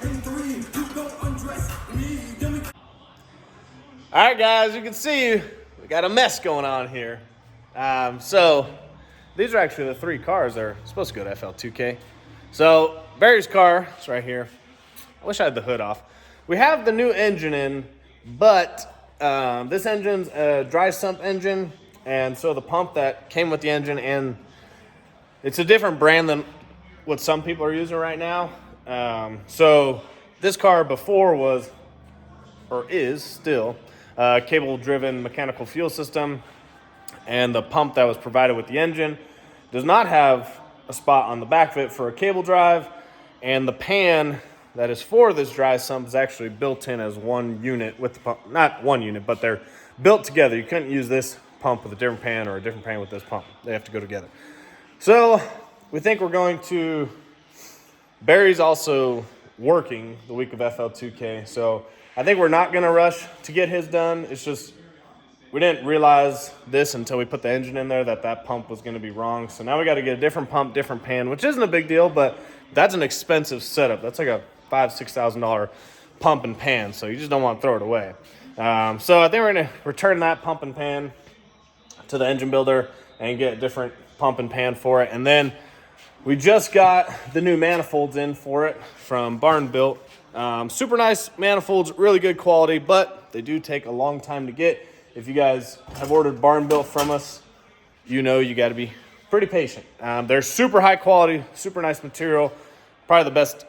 All right, guys, you can see we got a mess going on here. So these are actually the 3 cars that are supposed to go to FL2K. So Barry's car is right here. I wish I had the hood off. We have the new engine in, but this engine's a dry sump engine, and so the pump that came with the engine, and it's a different brand than what some people are using right now. So this car before was, or is still, cable-driven mechanical fuel system, and the pump that was provided with the engine does not have a spot on the back of it for a cable drive, and the pan that is for this dry sump is actually built in as one unit with the pump. Not one unit, but they're built together. You couldn't use this pump with a different pan or a different pan with this pump. They have to go together. So we think we're going to, Barry's also working the week of FL2K, so I think we're not going to rush to get his done. It's just we didn't realize this until we put the engine in there that pump was going to be wrong. So now we got to get a different pump, different pan, which isn't a big deal, but that's an expensive setup. That's like a $5,000-$6,000 pump and pan, so you just don't want to throw it away. So I think we're going to return that pump and pan to the engine builder and get a different pump and pan for it. And then we just got the new manifolds in for it from Barn Built. Super nice manifolds, really good quality, but they do take a long time to get. If you guys have ordered Barn Built from us, you know you got to be pretty patient. They're super high quality, super nice material, probably the best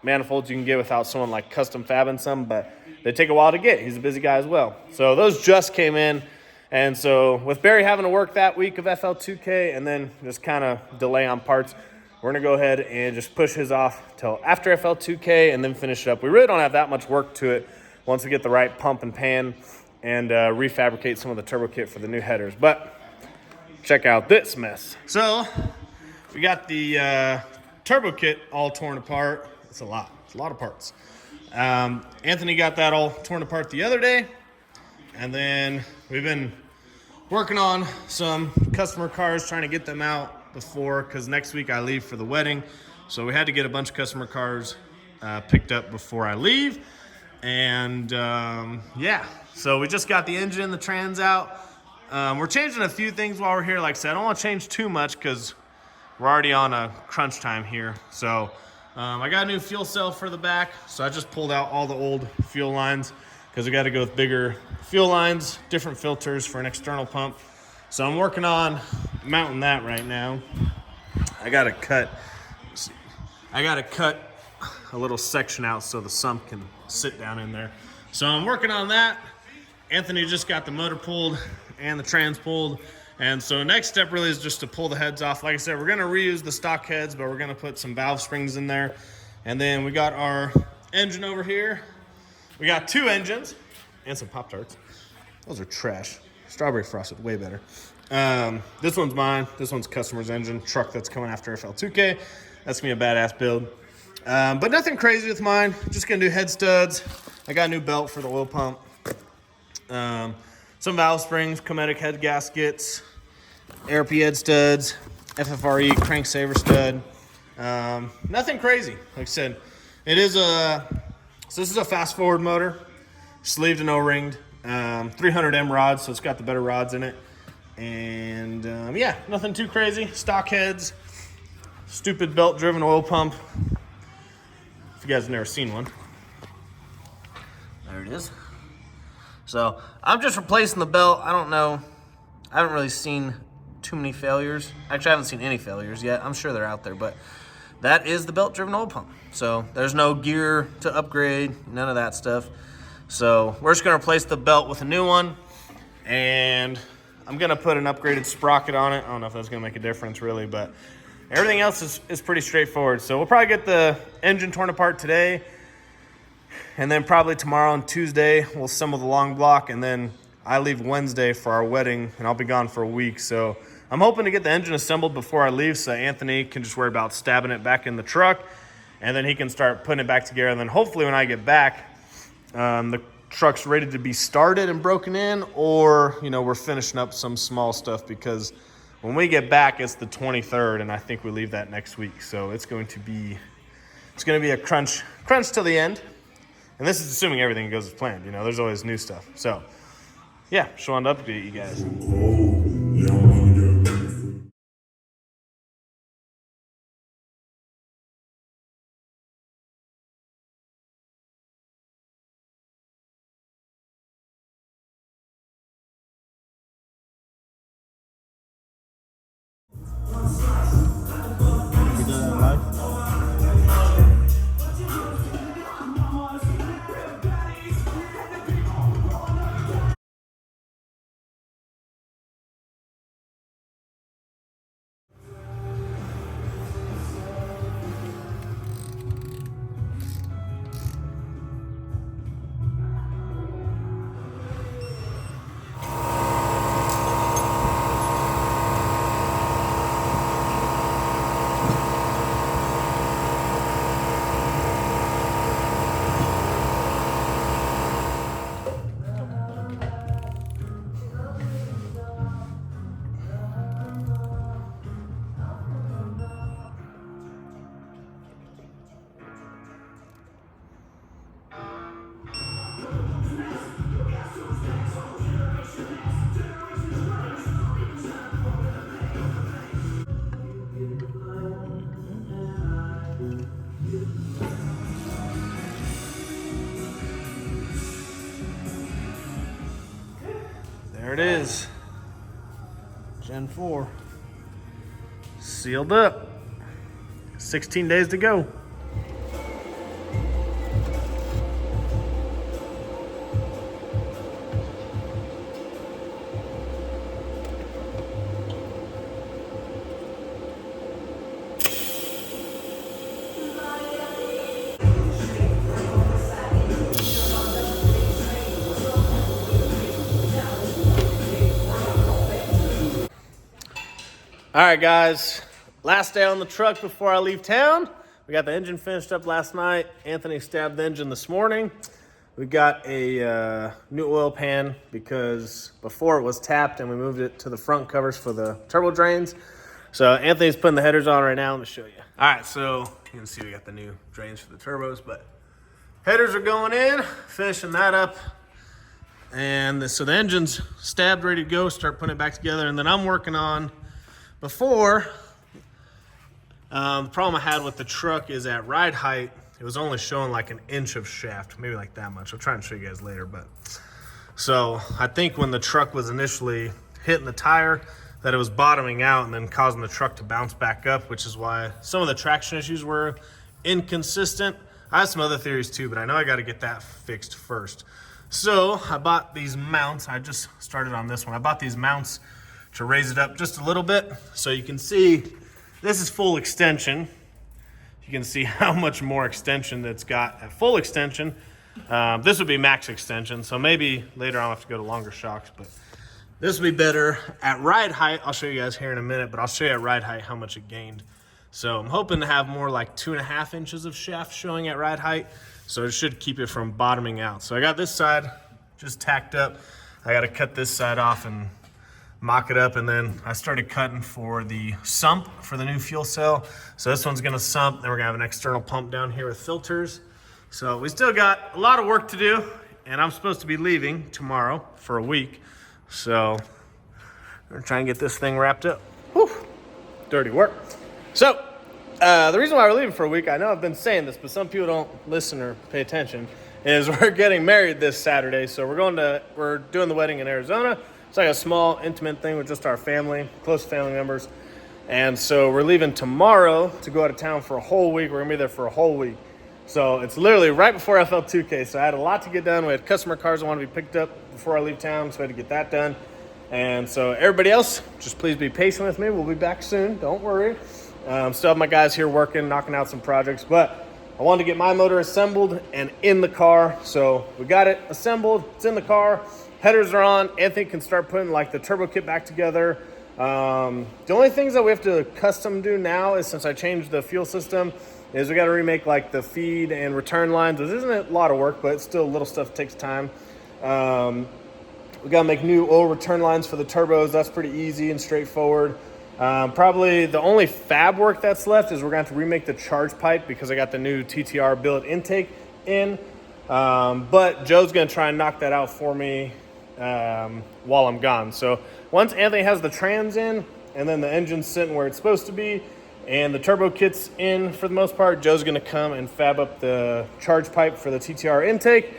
manifolds you can get without someone like custom fabbing some, but they take a while to get. He's a busy guy as well. So those just came in, and so with Barry having to work that week of FL2K and then just kind of delay on parts, we're going to go ahead and just push his off till after FL2K and then finish it up. We really don't have that much work to it once we get the right pump and pan and refabricate some of the turbo kit for the new headers. But check out this mess. So we got the turbo kit all torn apart. It's a lot of parts. Anthony got that all torn apart the other day. And then we've been working on some customer cars, trying to get them out before, because next week I leave for the wedding. So we had to get a bunch of customer cars picked up before I leave. And yeah, so we just got the engine and the trans out. We're changing a few things while we're here. Like I said, I don't want to change too much because we're already on a crunch time here. So I got a new fuel cell for the back. So I just pulled out all the old fuel lines because we got to go with bigger fuel lines, different filters for an external pump. So I'm working on mounting that right now. I got to cut a little section out so the sump can sit down in there. So I'm working on that. Anthony just got the motor pulled and the trans pulled. And so next step really is just to pull the heads off. Like I said, we're going to reuse the stock heads, but we're going to put some valve springs in there. And then we got our engine over here. We got 2 engines and some Pop-Tarts. Those are trash. Strawberry frosted, way better. This one's mine. This one's customer's engine, truck that's coming after FL2K. That's going to be a badass build. But nothing crazy with mine. Just going to do head studs. I got a new belt for the oil pump. Some valve springs, Cometic head gaskets, ARP head studs, FFRE crank saver stud. Nothing crazy. Like I said, it is so this is a fast forward motor, sleeved and O-ringed, 300M rods, so it's got the better rods in it. And yeah, nothing too crazy. Stock heads, stupid belt driven oil pump. If you guys have never seen one. There it is. So I'm just replacing the belt. I don't know. I haven't really seen too many failures. Actually, I haven't seen any failures yet. I'm sure they're out there, but that is the belt-driven oil pump. So there's no gear to upgrade, none of that stuff. So we're just gonna replace the belt with a new one, and I'm gonna put an upgraded sprocket on it. I don't know if that's gonna make a difference really, but everything else is pretty straightforward. So we'll probably get the engine torn apart today, and then probably tomorrow and Tuesday we'll assemble the long block, and then I leave Wednesday for our wedding, and I'll be gone for a week. So I'm hoping to get the engine assembled before I leave so Anthony can just worry about stabbing it back in the truck, and then he can start putting it back together. And then hopefully when I get back, the truck's ready to be started and broken in, or, you know, we're finishing up some small stuff, because when we get back, it's the 23rd, and I think we leave that next week. So it's going to be It's going to be a crunch till the end. And this is assuming everything goes as planned. You know, there's always new stuff. So, yeah, just wanted to update you guys. There it is. Gen 4. Sealed up. 16 days to go. All right, guys, last day on the truck before I leave town. We got the engine finished up last night. Anthony stabbed the engine this morning. We got a new oil pan because before it was tapped and we moved it to the front covers for the turbo drains. So Anthony's putting the headers on right now. Let me show you. All right, so you can see we got the new drains for the turbos, but headers are going in, finishing that up. And so the engine's stabbed, ready to go, start putting it back together. And then I'm working on before, the problem I had with the truck is at ride height, it was only showing like an inch of shaft, maybe like that much. I'll try and show you guys later. But so I think when the truck was initially hitting the tire, that it was bottoming out and then causing the truck to bounce back up, which is why some of the traction issues were inconsistent. I have some other theories too, but I know I got to get that fixed first. So I bought these mounts. I just started on this one. I bought these mounts to raise it up just a little bit. So you can see this is full extension. You can see how much more extension that's got at full extension. This would be max extension. So maybe later I'll have to go to longer shocks, but this would be better at ride height. I'll show you guys here in a minute, but I'll show you at ride height how much it gained. So I'm hoping to have more like 2.5 inches of shaft showing at ride height. So it should keep it from bottoming out. So I got this side just tacked up. I got to cut this side off and mock it up, and then I started cutting for the sump for the new fuel cell. So this one's gonna sump, then we're gonna have an external pump down here with filters. So we still got a lot of work to do, and I'm supposed to be leaving tomorrow for a week. So we're trying to get this thing wrapped up. Whew, dirty work. So the reason why we're leaving for a week, I know I've been saying this, but some people don't listen or pay attention, is we're getting married this Saturday. So we're doing the wedding in Arizona. It's like a small, intimate thing with just our family, close family members. And so we're leaving tomorrow to go out of town for a whole week. We're gonna be there for a whole week. So it's literally right before FL2K. So I had a lot to get done. We had customer cars that want to be picked up before I leave town, so I had to get that done. And so everybody else, just please be patient with me. We'll be back soon, don't worry. Still have my guys here working, knocking out some projects, but I wanted to get my motor assembled and in the car. So we got it assembled, it's in the car. Headers are on. Anthony can start putting like the turbo kit back together. The only things that we have to custom do now is, since I changed the fuel system, is we got to remake like the feed and return lines, which isn't a lot of work, but it's still little stuff that takes time. We got to make new oil return lines for the turbos. That's pretty easy and straightforward. Probably the only fab work that's left is we're going to have to remake the charge pipe because I got the new TTR billet intake in. But Joe's going to try and knock that out for me while I'm gone. So once Anthony has the trans in and then the engine's sitting where it's supposed to be and the turbo kit's in for the most part, Joe's going to come and fab up the charge pipe for the TTR intake.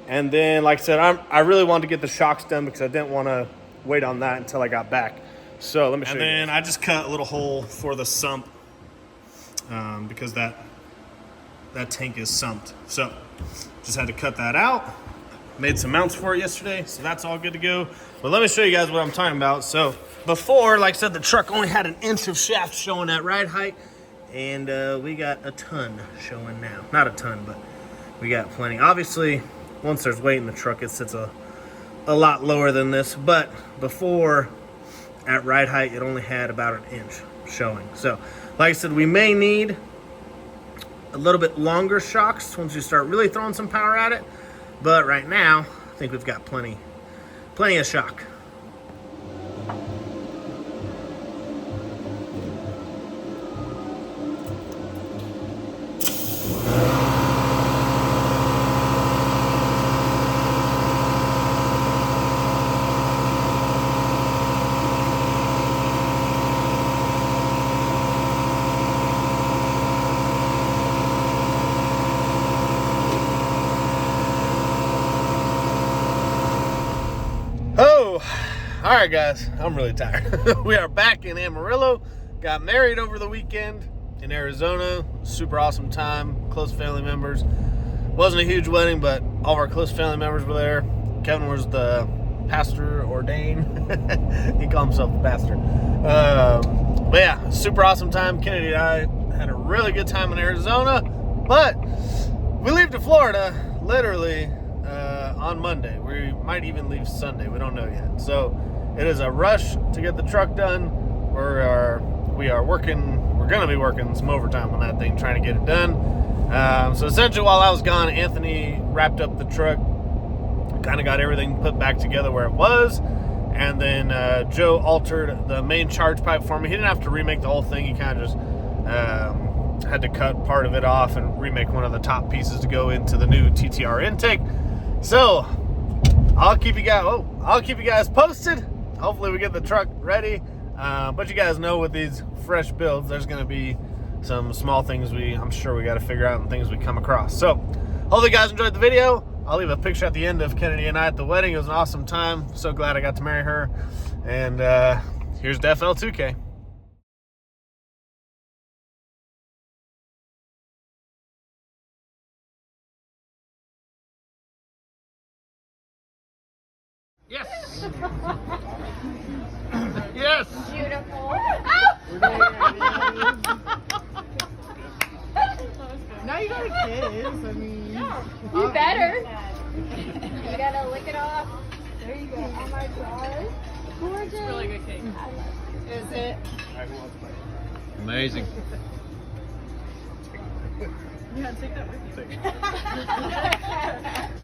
And then, like I said, I really wanted to get the shocks done because I didn't want to wait on that until I got back. So let me show you. And then I just cut a little hole for the sump because that tank is sumped. So just had to cut that out. Made some mounts for it yesterday, so that's all good to go. But let me show you guys what I'm talking about. So before, like I said, the truck only had 1 inch of shaft showing at ride height, and we got a ton showing now. Not a ton, but we got plenty. Obviously, once there's weight in the truck, it sits a lot lower than this, but before at ride height, it only had about 1 inch showing. So like I said, we may need a little bit longer shocks once you start really throwing some power at it, but right now I think we've got plenty of shock. All right, guys, I'm really tired. We are back in Amarillo. Got married over the weekend in Arizona. Super awesome time. Close family members. Wasn't a huge wedding, but all of our close family members were there. Kevin was the pastor ordained. He called himself the pastor. But yeah, super awesome time. Kennedy and I had a really good time in Arizona, but we leave to Florida literally on Monday. We might even leave Sunday. We don't know yet. So it is a rush to get the truck done. We are working. We're going to be working some overtime on that thing, trying to get it done. So essentially, while I was gone, Anthony wrapped up the truck, kind of got everything put back together where it was, and then Joe altered the main charge pipe for me. He didn't have to remake the whole thing. He kind of just had to cut part of it off and remake one of the top pieces to go into the new TTR intake. So I'll keep you guys posted. Hopefully we get the truck ready. But you guys know with these fresh builds, there's going to be some small things I'm sure we got to figure out and things we come across. So hopefully you guys enjoyed the video. I'll leave a picture at the end of Kennedy and I at the wedding. It was an awesome time. So glad I got to marry her. And here's the FL2K. Yes. Yes. Beautiful. Now you got a kiss. I mean, You better. You gotta lick it off. There you go. Oh my god. Gorgeous. it's really good cake. Is it? Amazing. Yeah, take that with you.